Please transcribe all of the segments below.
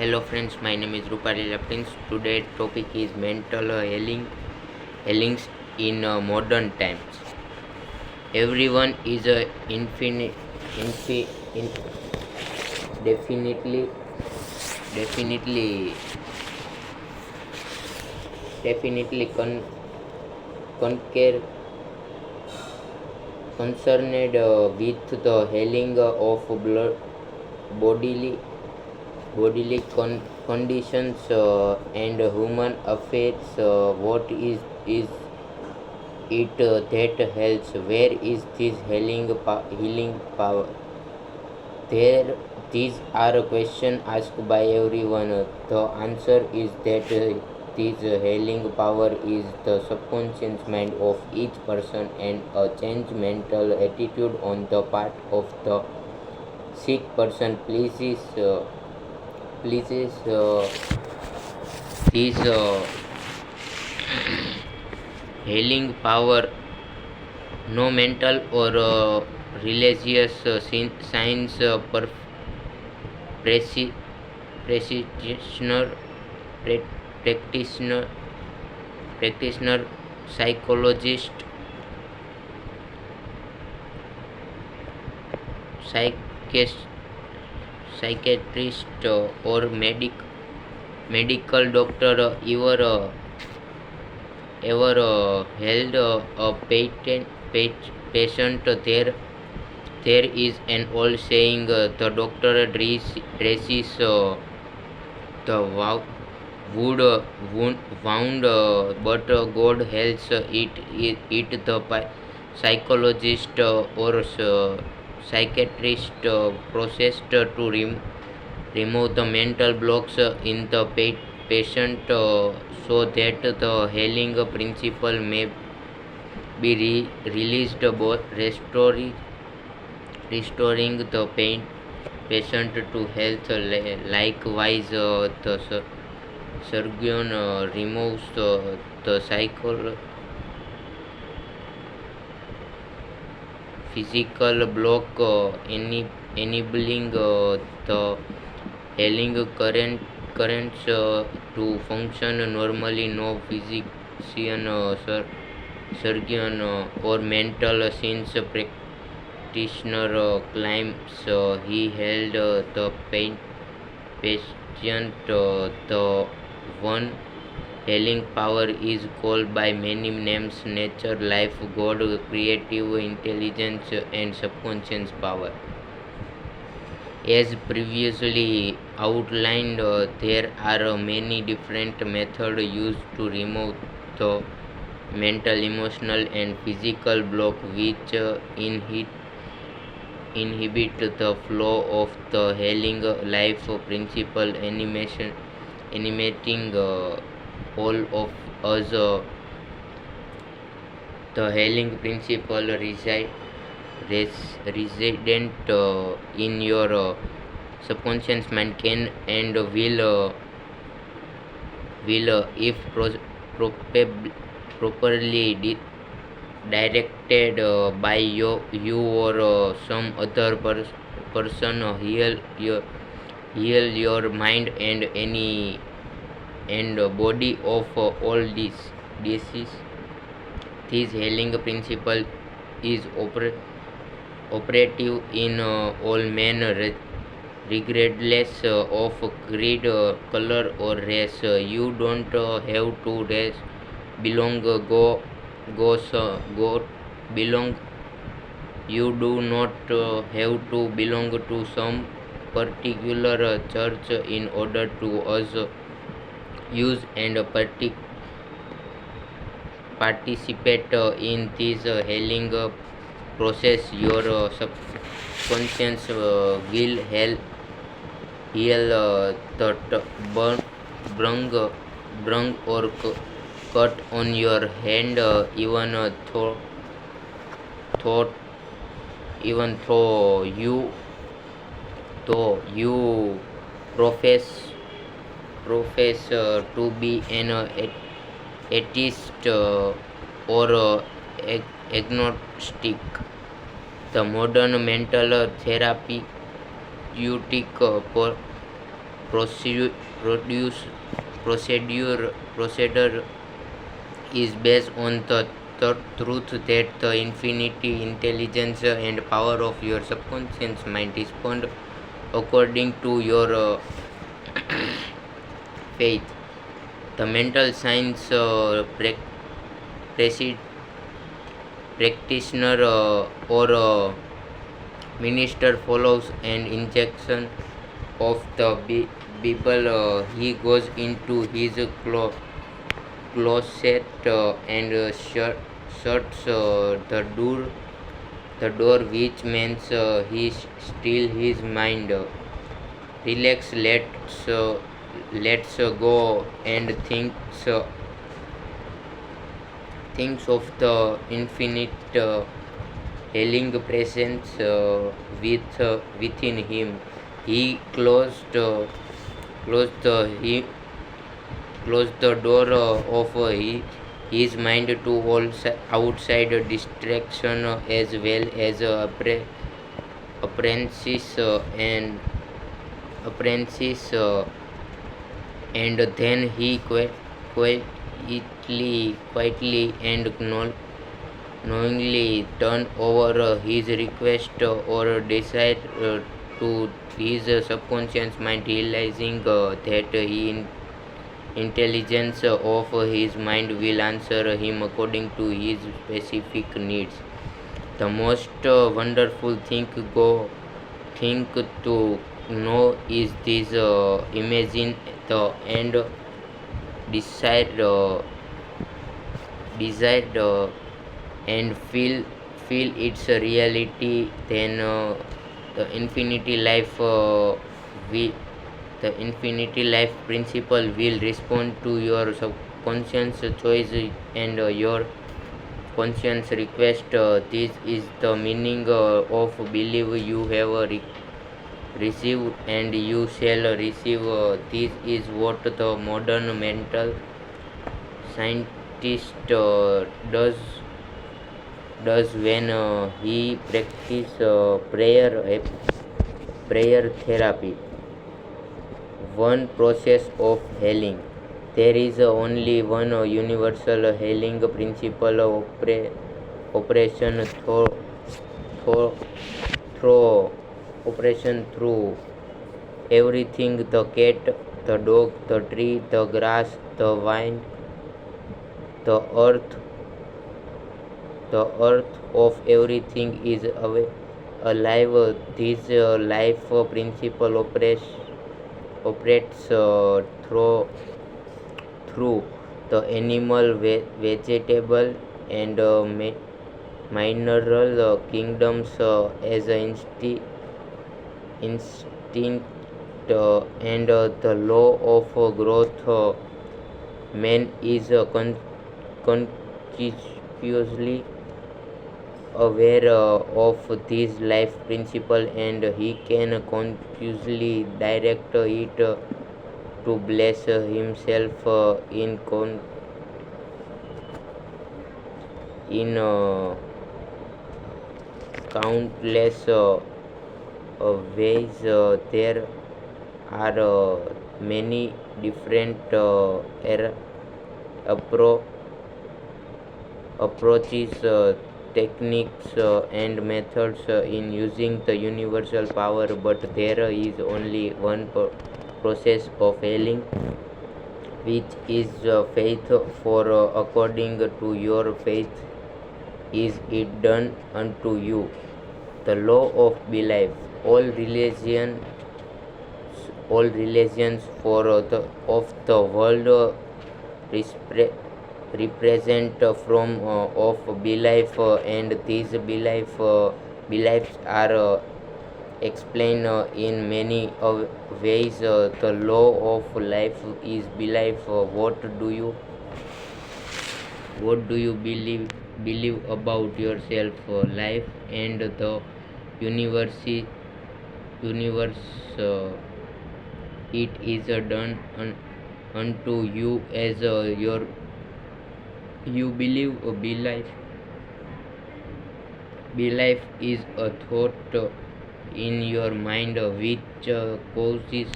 Hello friends, my name is Rupali Prince. Today's topic is mental healings in modern times. Everyone is in, definitely definitely definitely concerned with the healing of bodily conditions and human affairs. What is it that helps? Where is this healing power? There, these are questions asked by everyone. The answer is that this healing power is the subconscious mind of each person and a change mental attitude on the part of the sick person. Pleases this healing power. No mental or religious science preci- practitioner pra- practitioner practitioner psychologist psychiatrist psychiatrist or medical doctor ever held a patient. There is an old saying, the doctor dresses the wood wound, but God heals it. The psychologist or psychiatrist processed to remove the mental blocks in the patient, so that the healing principle may be released, both restoring the patient to health. Likewise, the surgeon removes the physical block, enabling the healing currents to function normally. No physician, surgeon, or mental science practitioner claims he held the patient. The one healing power is called by many names: nature, life, God, creative intelligence, and subconscious power. As previously outlined, there are many different methods used to remove the mental, emotional, and physical block which inhibit the flow of the healing life principle, animating all of us. The healing principle resident in your subconscious mind can and will if properly directed by you or some other person, heal your mind and any and body of all these disease. This healing principle is operative in all men, regardless of creed, color, or race. You don't have to race, belong, go belong. You do not have to belong to some particular church in order to us use and participate in this healing process. Your subconscious will heal the brung or cut on your hand, even thought even though you profess to be an atheist or agnostic. The modern mental therapeutic procedure produce procedure is based on the truth that the infinity intelligence and power of your subconscious mind respond according to your faith. The mental science presi- practitioner or minister follows an injection of the Bible. He goes into his closet and shuts the door, which means he still his mind. Relax, let's go and thinks of the infinite healing presence within him. He closed the he closed the door of his mind to all outside distraction as well as appearances appearances and then he quietly and knowingly turn over his request or desire to his subconscious mind, realizing that intelligence of his mind will answer him according to his specific needs. The most wonderful thing to know is this: imagine the end desired desired and feel its reality. Then the infinity life will the infinity life principle will respond to your subconscious choice and your conscience request. This is the meaning of believe you have received and you shall receive. This is what the modern mental scientist does when he practice prayer therapy. One process of healing. There is only one universal healing principle of operation through, through operation through everything: the cat, the dog, the tree, the grass, the wind, the earth. The earth of everything is alive. This life principle operates through the animal, vegetable, and mineral kingdoms as an instinct and the law of growth. Man is consciously aware of this life principle and he can consciously direct it to bless himself in countless ways. There are many different appro- approaches, techniques, and methods in using the universal power, but there is only one process of healing, which is faith. For according to your faith is it done unto you. The law of belief. All religions for of the world represent from of belief, and these beliefs are explained in many ways. The law of life is belief. What do you believe about yourself, life, and the universe? It is done unto you as you believe. Belief is a thought in your mind which causes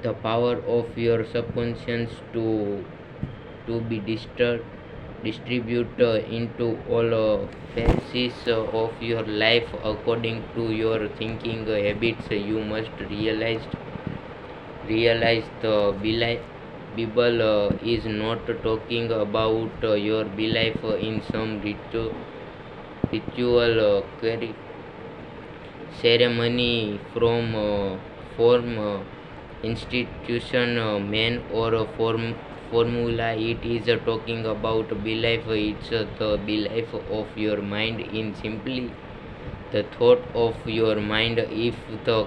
the power of your subconscious to be distribute into all phases of your life according to your thinking habits. You must realize the Bible is not talking about your belief in some ritual ceremony from form institution man or a formula. It is talking about belief. It's the belief of your mind in simply the thought of your mind. If the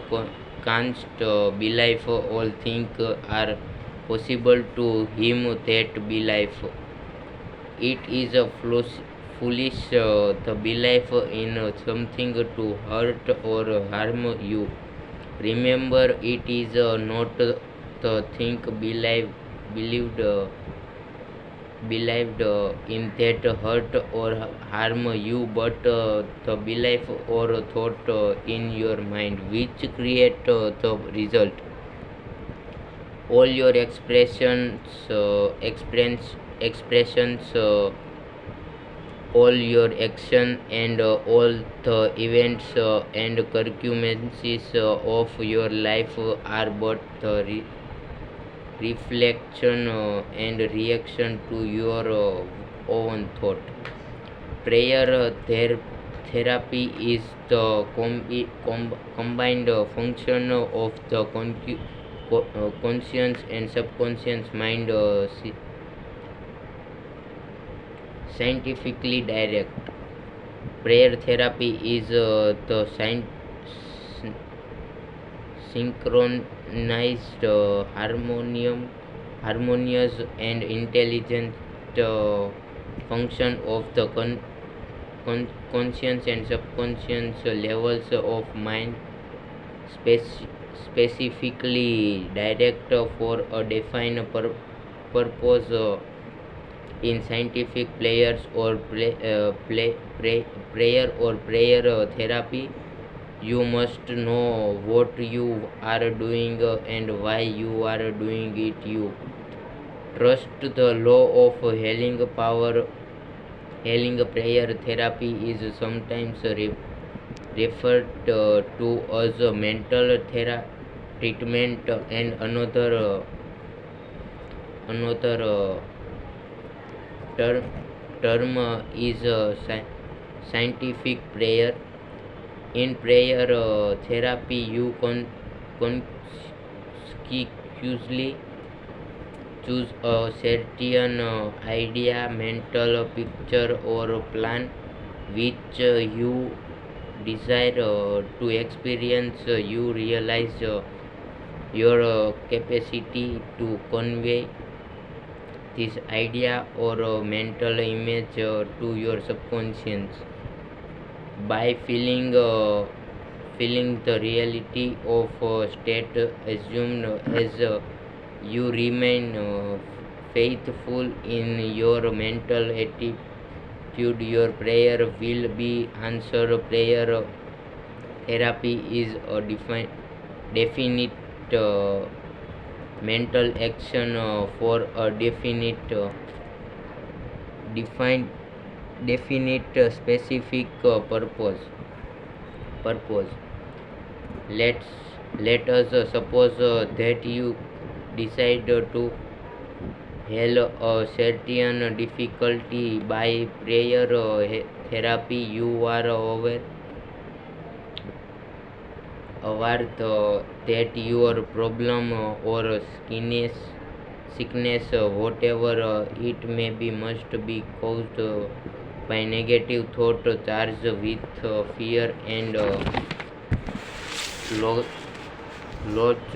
canst belief all things are possible to him, that belief it is a foolish the belief in something to hurt or harm you. Remember, it is not the thing believed in that hurt or harm you, but the belief or thought in your mind which create the result. All your expressions, all your action, and all the events and circumstances of your life are but the reflection and reaction to your own thought. Prayer therapy is the combined function of the conscious and subconscious mind, scientifically direct. Prayer therapy is the synchronized, harmonious, and intelligent function of the conscious and subconscious levels of mind, specifically direct for a defined purpose. In scientific players or prayer or prayer therapy, you must know what you are doing and why you are doing it. You trust the law of healing power. Healing prayer therapy is sometimes referred to as a mental treatment, and another term, is scientific prayer. In prayer therapy, you consciously choose a certain idea, mental picture, or plan which you desire to experience. You realize your capacity to convey this idea or mental image to your subconscious by feeling the reality of state assumed. As you remain faithful in your mental attitude, your prayer will be answered. Prayer therapy is a definite mental action for a defined definite specific purpose. Let us suppose that you decide to heal a certain difficulty by prayer therapy. You are aware that your problem or sickness, whatever it may be, must be caused by negative thought charged with fear and lodged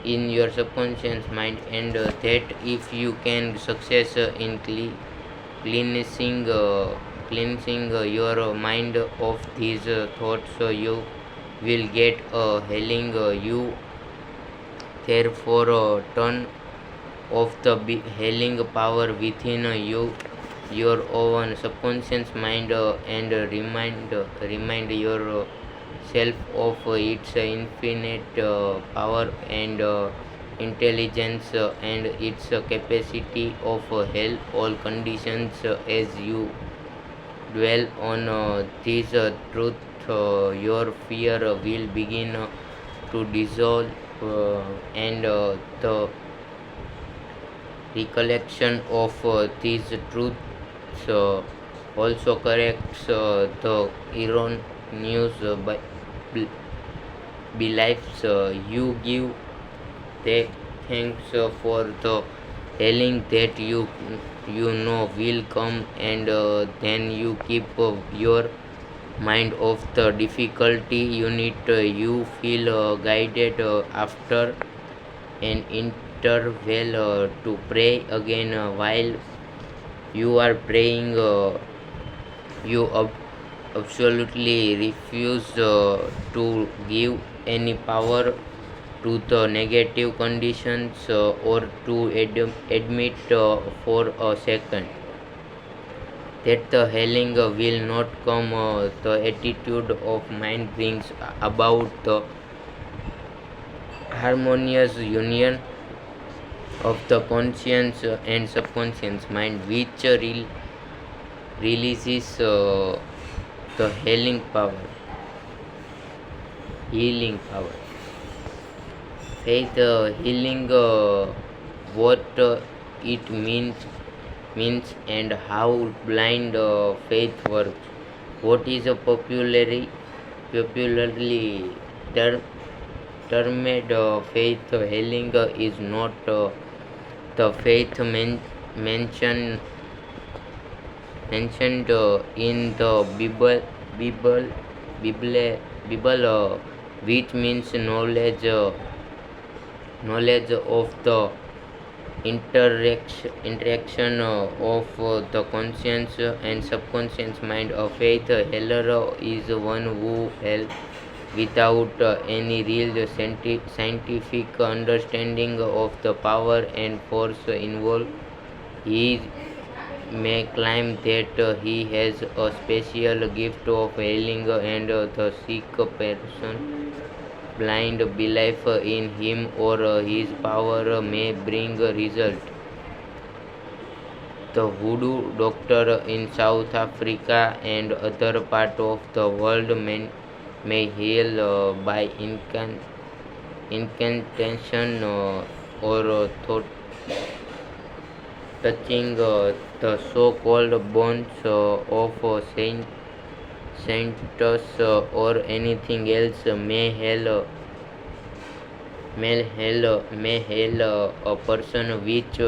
in your subconscious mind, and that if you can success in cleansing your mind of these thoughts, you will get a healing. You therefore turn off the healing power within you, your own subconscious mind, and remind yourself of its infinite power and intelligence and its capacity of help all conditions. As you dwell on this truth, your fear will begin to dissolve, and the recollection of these truths also corrects the erroneous bel- beliefs you give. Thanks for the healing that you know will come, and then you keep your mind off the difficulty unit. You feel guided after an interval to pray again. While you are praying, you absolutely refuse to give any power to the negative conditions, or to admit for a second that the healing will not come. The attitude of mind brings about the harmonious union of the conscious and subconscious mind, which releases the healing power. Faith healing, what it means and how blind faith works. What is popularly ter- termed faith healing is not the faith mentioned in the Bible, Bible, which means knowledge of the interaction of the conscious and subconscious mind. A faith healer is one who helps without any real scientific understanding of the power and force involved. He may claim that he has a special gift of healing, and the sick person blind belief in him or his power may bring a result. The voodoo doctor in South Africa and other parts of the world may heal by incantation, or thought touching the so-called bones of saints, or anything else may heal a person, which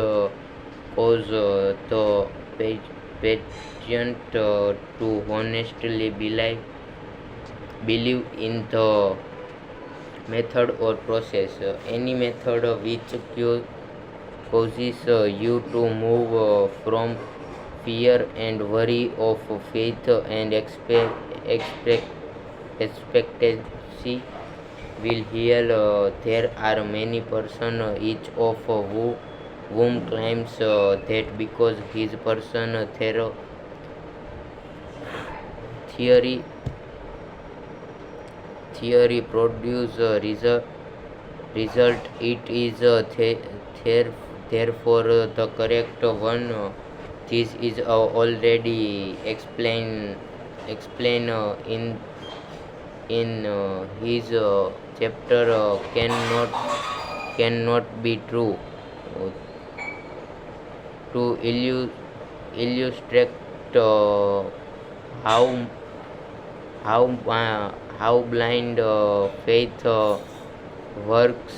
cause the patient to honestly believe in the method or process. Any method which causes you to move from fear and worry of faith and expectancy will heal. There are many persons, each of whom claims that because his person theory produce result, it is therefore the correct one. This is already explained in his chapter cannot be true. Uh, to illustrate how how blind faith works,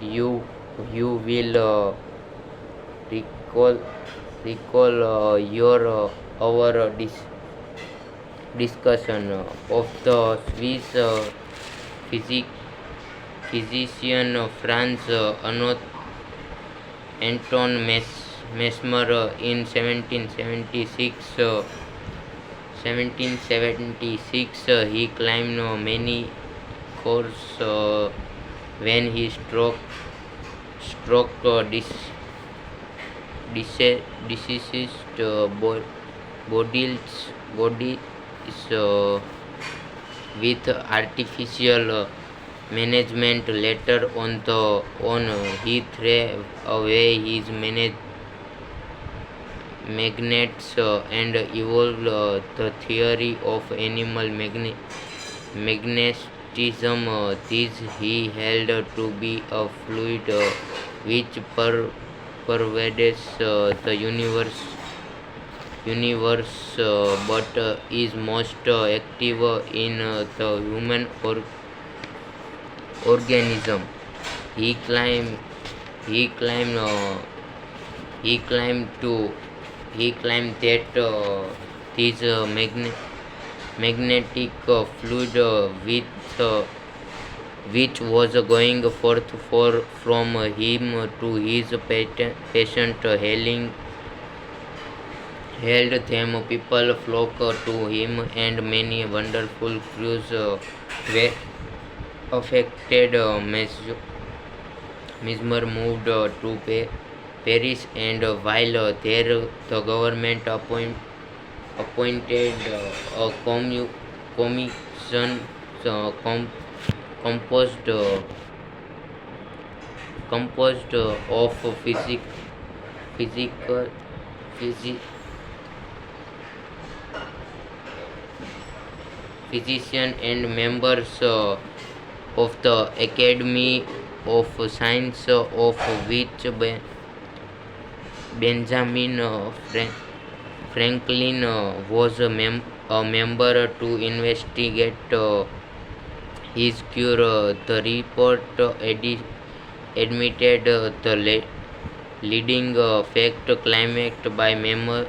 you will recall your our discussion of the Swiss physic physician Franz Anton Mesmer in 1776. He climbed many courses when he stroke deceased bodies with artificial management. Later on, he threw away his magnets and evolved the theory of animal magnetism. This he held to be a fluid which pervades the universe, but is most active in the human organism. He claimed he claimed he claimed to he claimed that this magnetic fluid which was going forth from him to his patient held them. People flock to him, and many wonderful crews were affected. Mesmer moved to Paris, and while there, the government appointed a commission composed of physical physi- physician and members of the Academy of Science, of which Benjamin Franklin was a member, to investigate his cure. The report admitted the leading fact claimed by Mesmer,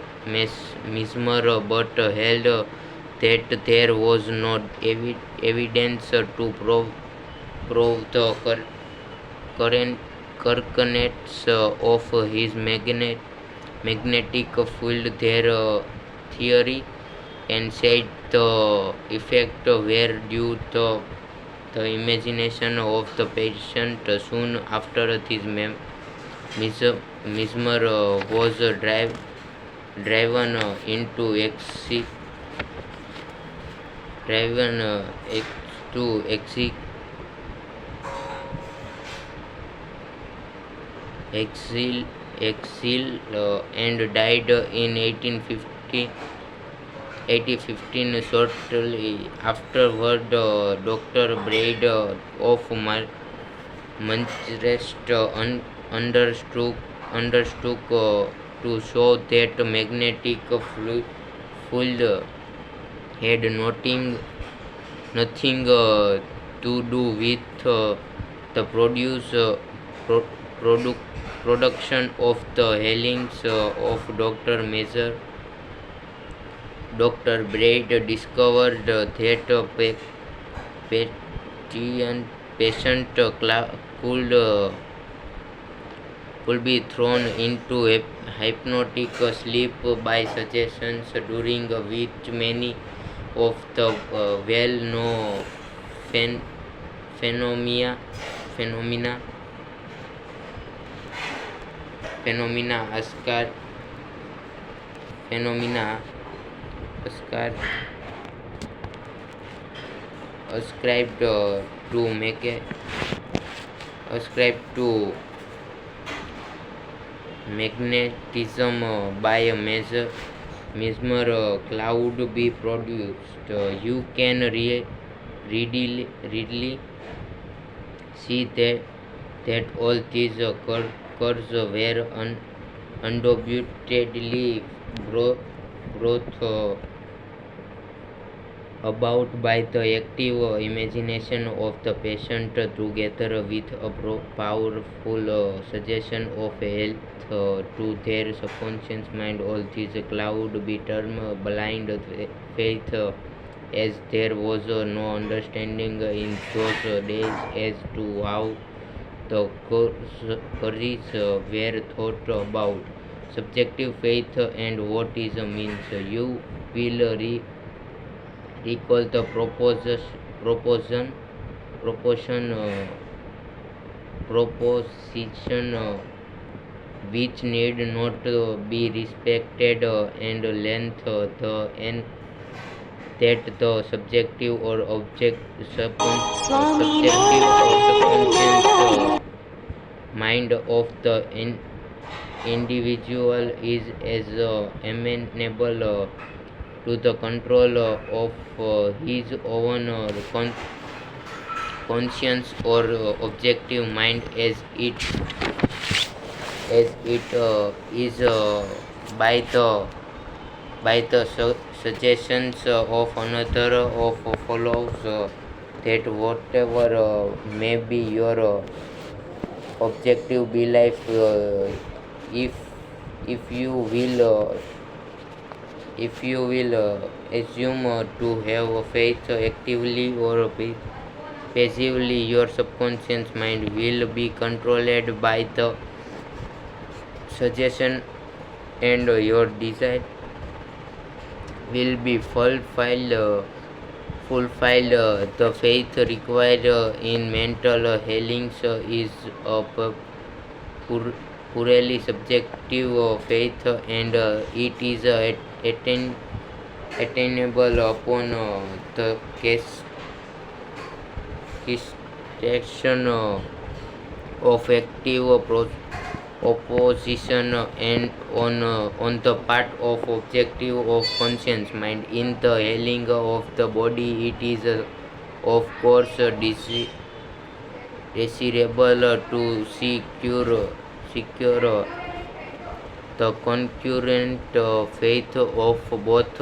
but held that there was no evidence to prove the correctness of his magnetic field theory, and said the effect were due to the imagination of the patient. Soon after this, Mesmer was driven into driven to exile and died in 1815. Shortly afterward, Dr. Braid of Manchester undertook to show that magnetic field had nothing to do with the pro- production of the healings of Dr. Maser. Dr. Braid discovered that patient could be thrown into hypnotic sleep by suggestions, during which many of the well-known phenomena phenomena phenomena phenomena ascribed to make ascribed to magnetism by a Mesmer cloud be produced. You can readily see that all these curves were undoubtedly brought about by the active imagination of the patient, together with a powerful suggestion of health to their subconscious mind. All these cloud be termed blind faith, as there was no understanding in those days as to how the queries were thought about. Subjective faith and what is a means. You will recall the proposition proposition which need not be respected, and length the that the subjective or subjective or subconscious mind of the individual is as amenable to the control of his own conscience or objective mind as it is by the suggestions of another of follows that whatever may be your objective belief, if if you will assume to have a faith actively or passively, your subconscious mind will be controlled by the suggestion, and your desire will be fulfilled. The faith required in mental healings is a purely subjective faith, and it is attainable upon the question of active opposition and on the part of objective of conscious mind. In the healing of the body, it is of course desirable to secure the concurrent faith of both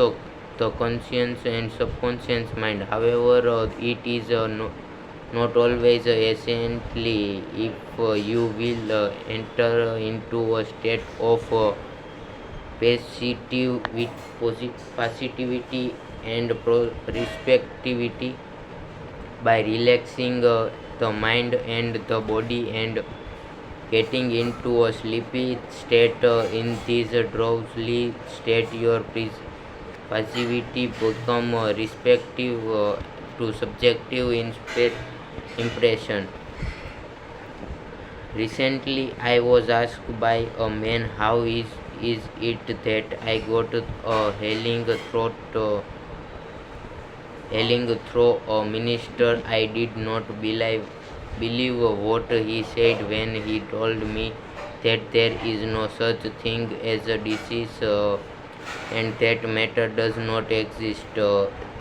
the conscious and subconscious mind. However, it is not always essentially. If you will enter into a state of positivity and respectivity by relaxing the mind and the body and getting into a sleepy state. In this drowsy state, your passivity become respective to subjective impression. Recently, I was asked by a man how is it that I got a healing through a minister. I did not believe what he said when he told me that there is no such thing as a disease, and that matter does not exist.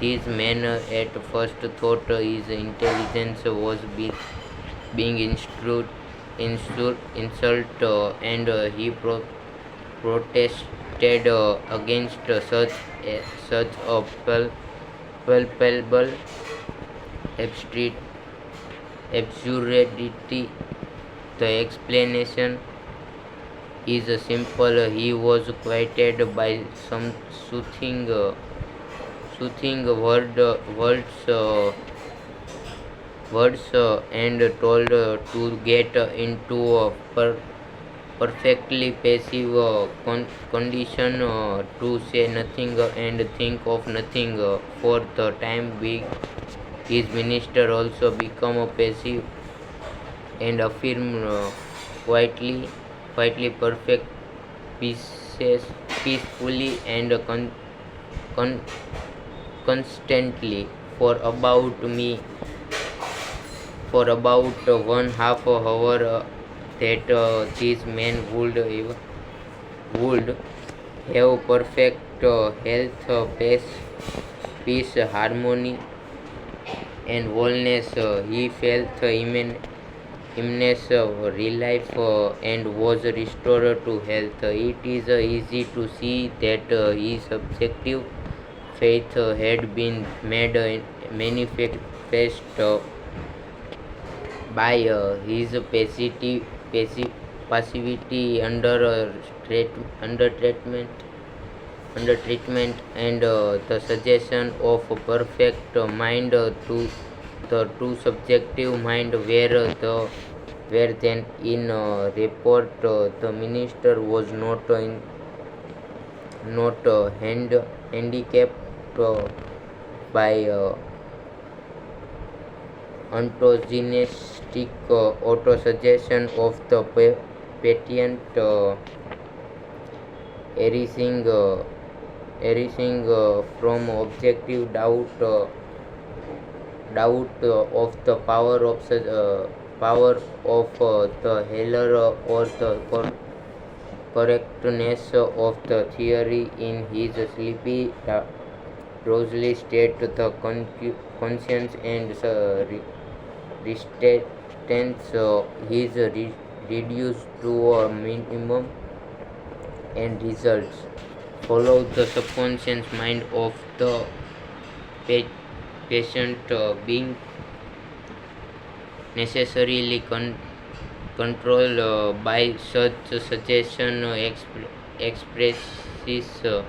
This man at first thought his intelligence was being insult, and he protested against such a palpable absurdity. The explanation is simple. He was quieted by some soothing words and told to get into a perfectly passive condition, to say nothing and think of nothing. For the time being, his minister also become passive and affirm quietly perfect peacefully and con- constantly for about 1/2 hour. That this man would have perfect health, peace, harmony, and wholeness. He felt immense relief and was restored to health. It is easy to see that his subjective faith had been made manifest by his passivity under treatment, and the suggestion of a perfect mind to the two subjective mind where then in report. The minister was not handicapped by antagonistic auto-suggestion of the patent erasing erasing from objective doubt of the power of the healer or the correctness of the theory in his sleepy, drowsy state. The conscience and resistance is reduced to a minimum, and results follow the subconscious mind of the patient being necessarily controlled by such suggestion expresses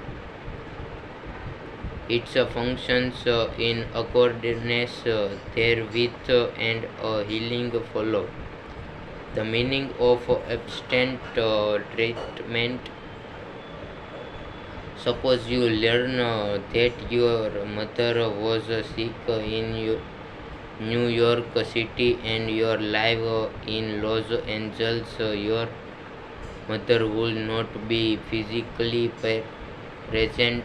its functions in accordance therewith, and healing follow. The meaning of abstinent treatment. Suppose you learn that your mother was sick in New York City and you live in Los Angeles. Your mother will not be physically present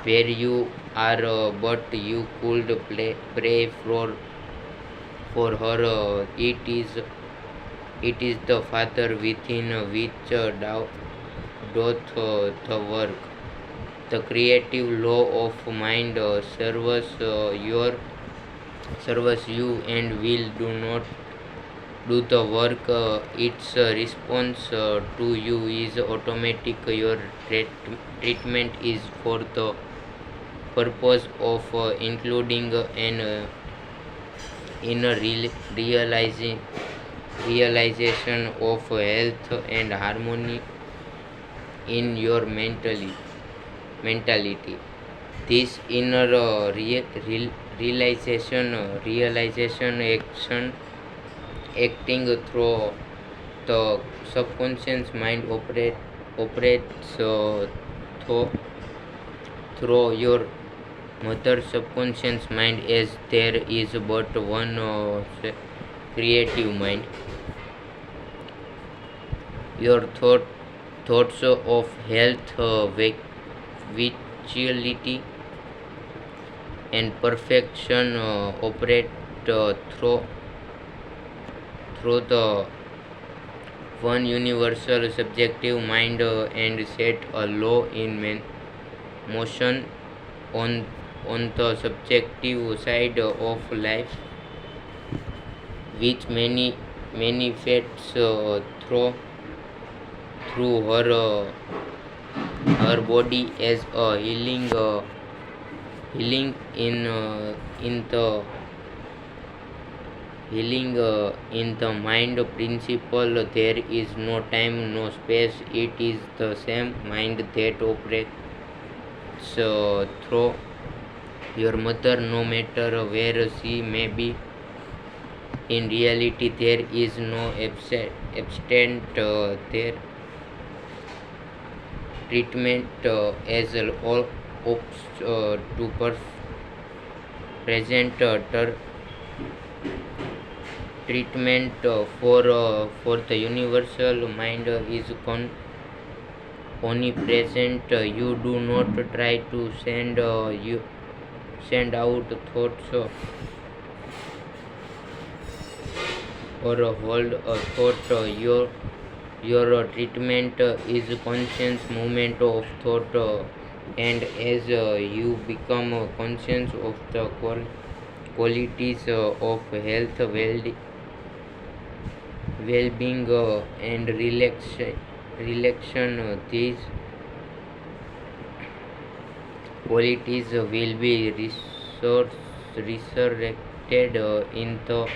where you are, but you could pray for her. It is the Father within which doth the work. The creative law of mind serves you and will do not do the work. Its response to you is automatic. Your treatment is for the purpose of including an inner realization of health and harmony in your mentality. This inner realization acting through the subconscious mind operates through your mother's subconscious mind, as there is but one creative mind. Your thoughts of health, vitality, and perfection operate through the one universal subjective mind, and set a law in motion on the subjective side of life, which manifests through her body as a healing in the mind principle. There is no time, no space. It is the same mind that operates through your mother, no matter where she may be. In reality, there is no absent there treatment as all to present treatment for the universal mind is omnipresent. You do not try to send out thoughts or hold a thought. Your treatment is conscious movement of thought, and as you become conscious of the qualities of health, well-being, and relaxation, these qualities will be resurrected in the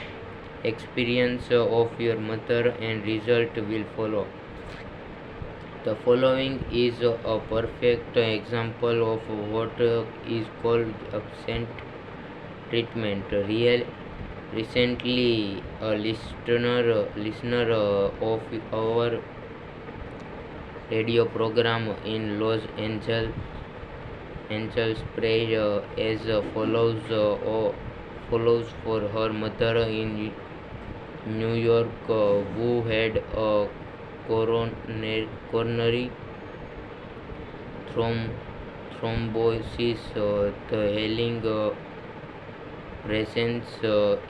experience of your mother, and result will follow. The following is a perfect example of what is called absent treatment. Recently, a listener of our radio program in Los Angeles prayed as follows for her mother in New York who had a coronary thrombosis. The healing presence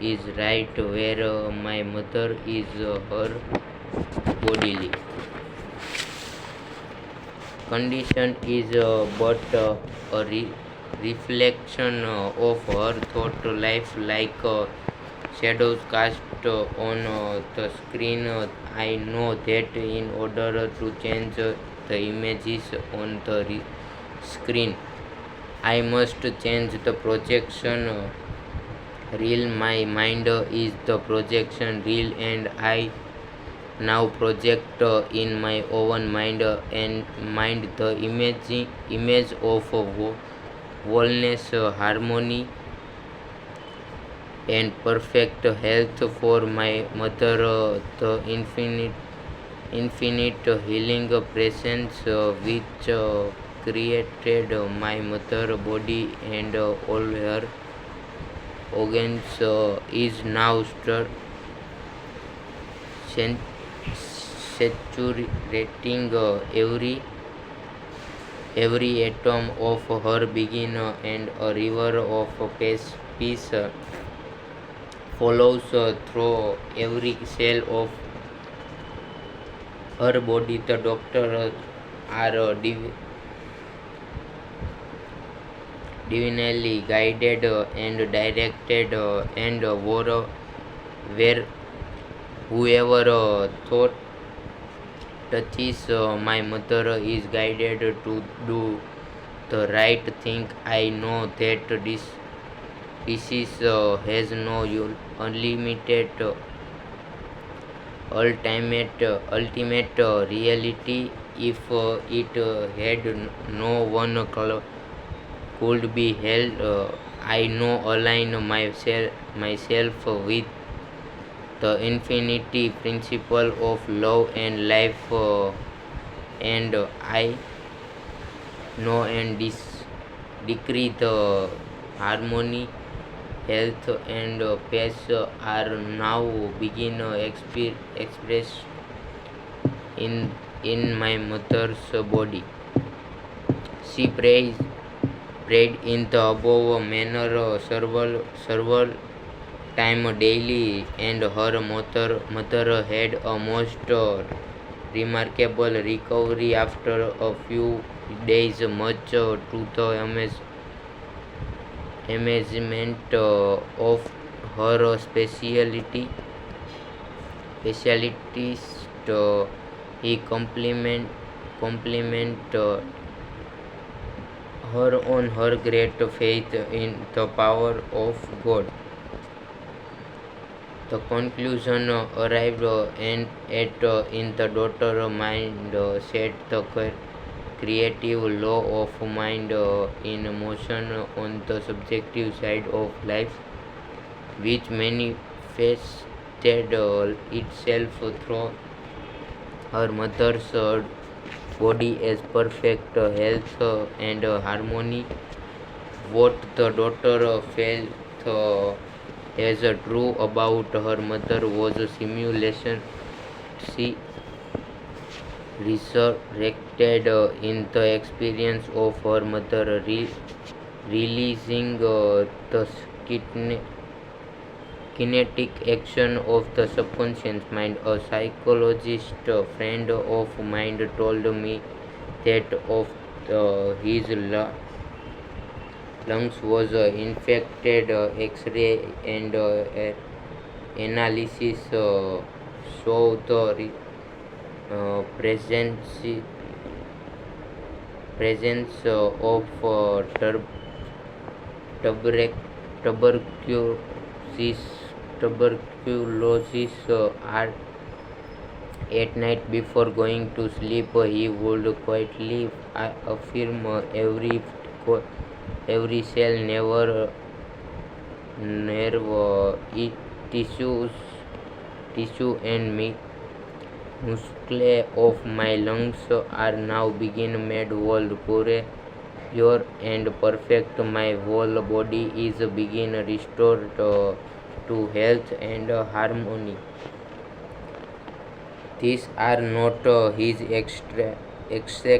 is right where my mother is her bodily condition is but a reflection of her thought life like shadows cast on the screen. I know that in order to change the images on the screen, I must change the projection reel. My mind is the projection reel, and I now project in my own mind and mind the image of wholeness, harmony, and perfect health for my mother. The infinite healing presence which created my mother body and all her organs is now saturating every atom of her being, and a river of peace follows through every cell of her body. The doctors are divinely guided and directed, and where whoever thought touches my mother is guided to do the right thing. I know that this disease has no unlimited ultimate reality. If it had no one could be held, I know align myself with the infinity principle of love and life, and I know and decree the harmony, health, and peace are now begin expressed in my mother's body. She prayed in the above manner several time daily, and her mother had a most remarkable recovery after a few days, much to the amazement of her specialities. He compliment her on her great faith in the power of God. The conclusion arrived and at in the daughter mind set the creative law of mind in motion on the subjective side of life, which manifested itself through her mother's body as perfect health and harmony. What the daughter felt as true about her mother was a simulation. She resurrected in the experience of her mother, releasing the kinetic action of the subconscious mind. A psychologist friend of mine told me that of his lungs was infected. X-ray and analysis show the presence of tuber- tuberculosis tuberculosis at night before going to sleep. He would quietly affirm every cell, nerve, tissue and muscle of my lungs are now begin made whole, pure and perfect. My whole body is begin restored to health and harmony. These are not his exact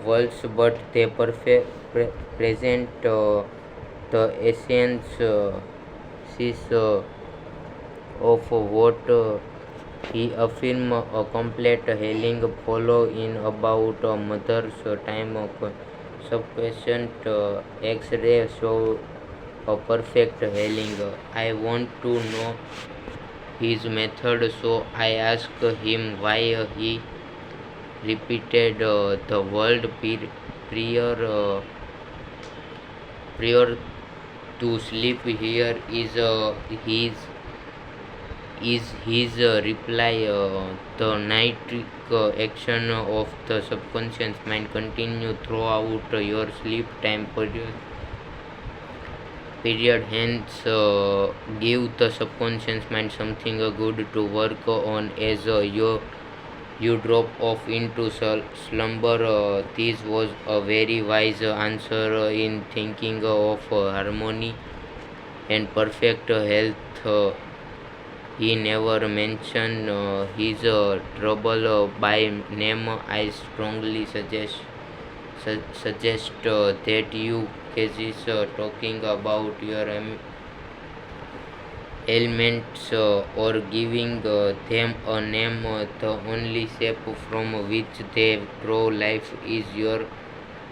words, but they present the essence is, of what he affirmed. A complete healing follow in about a mother's time of sufficient X-ray show a perfect healing. I want to know his method, so I asked him why he repeated the word prior prior to sleep. Here is his reply. The nitric action of the subconscious mind continue throughout your sleep time period. Hence, give the subconscious mind something good to work on as you drop off into slumber. This was a very wise answer in thinking of harmony and perfect health. He never mentioned his trouble by name. I strongly suggest that you cases talking about your ailments or giving them a name. The only shape from which they draw life is your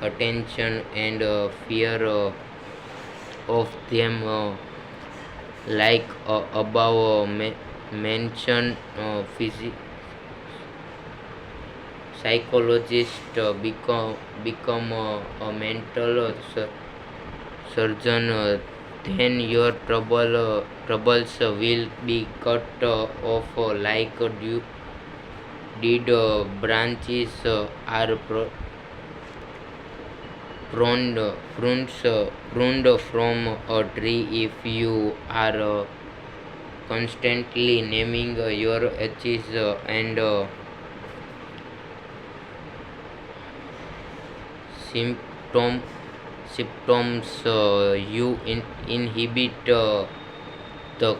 attention and fear of them. Like above mentioned, psychologists become a mental surgeon. Then your troubles will be cut off like did branches are pruned from a tree. If you are constantly naming your itches and symptom symptoms, you inhibit the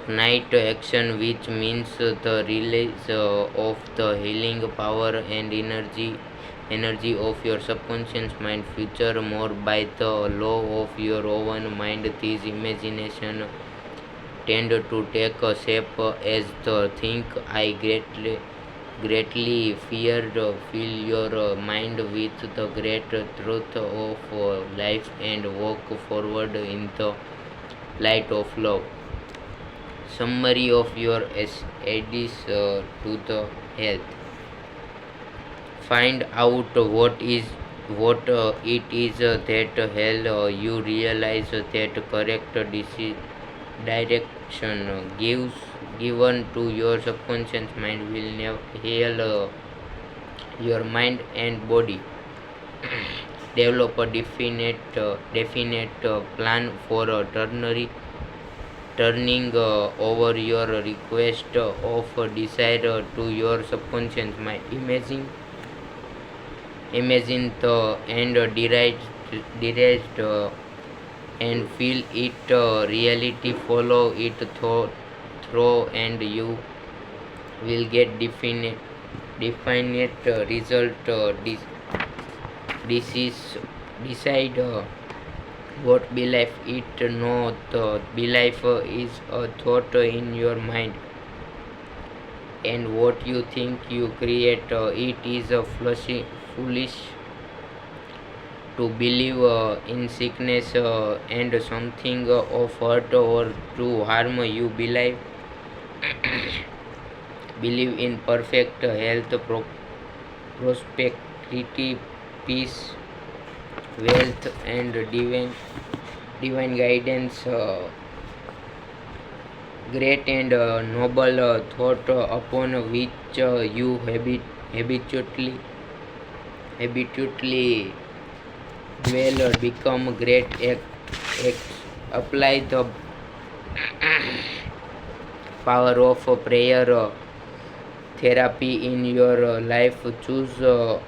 night action, which means the release of the healing power and energy of your subconscious mind. Future more by the law of your own mind. This imagination tend to take a shape as the think. I greatly feared. Fill your mind with the great truth of life and walk forward in the light of love. Summary of your addies to the health. Find out what it is that hell you realize that correct direction given to your subconscious mind will never heal your mind and body. Develop a definite plan for turning over your request of desire to your subconscious mind. Imagine the end derived and feel it reality. Follow it through and you will get definite result. This is decide what belief it no. The belief is a thought in your mind, and what you think you create. It is a foolish to believe in sickness and something of hurt or to harm. You believe in perfect health, prosperity, peace, wealth, and divine guidance. Great and noble thought upon which you habitually dwell become great acts. Apply the power of prayer therapy in your life. Choose a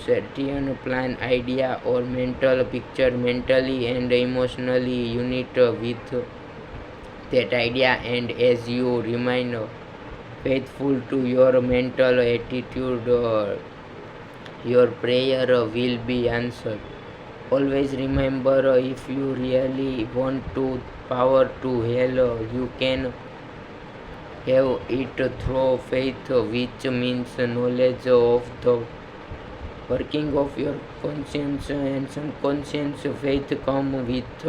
certain plan, idea, or mental picture. Mentally and emotionally unite with that idea, and as you remain faithful to your mental attitude, your prayer will be answered. Always remember, if you really want to power to heal, you can have it through faith, which means knowledge of the working of your conscience and subconscious. Faith come with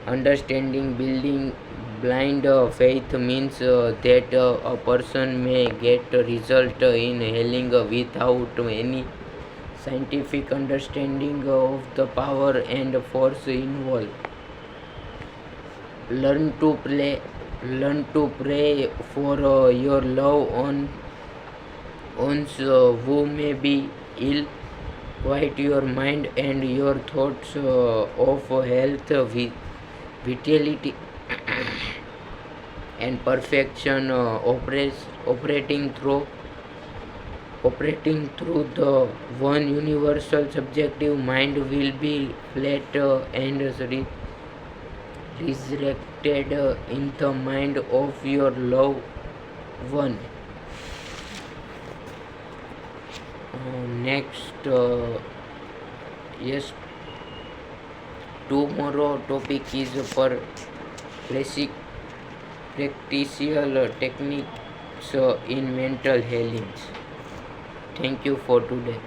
understanding. Building blind faith means that a person may get a result in healing without any scientific understanding of the power and force involved. Learn to play, learn to pray for your loved ones who may be ill. Quiet your mind and your thoughts of health, vitality, and perfection. Operating through the one universal subjective mind will be flat and resurrected in the mind of your loved one. Next, yes, tomorrow topic is for classic practical techniques in mental healing. Thank you for today.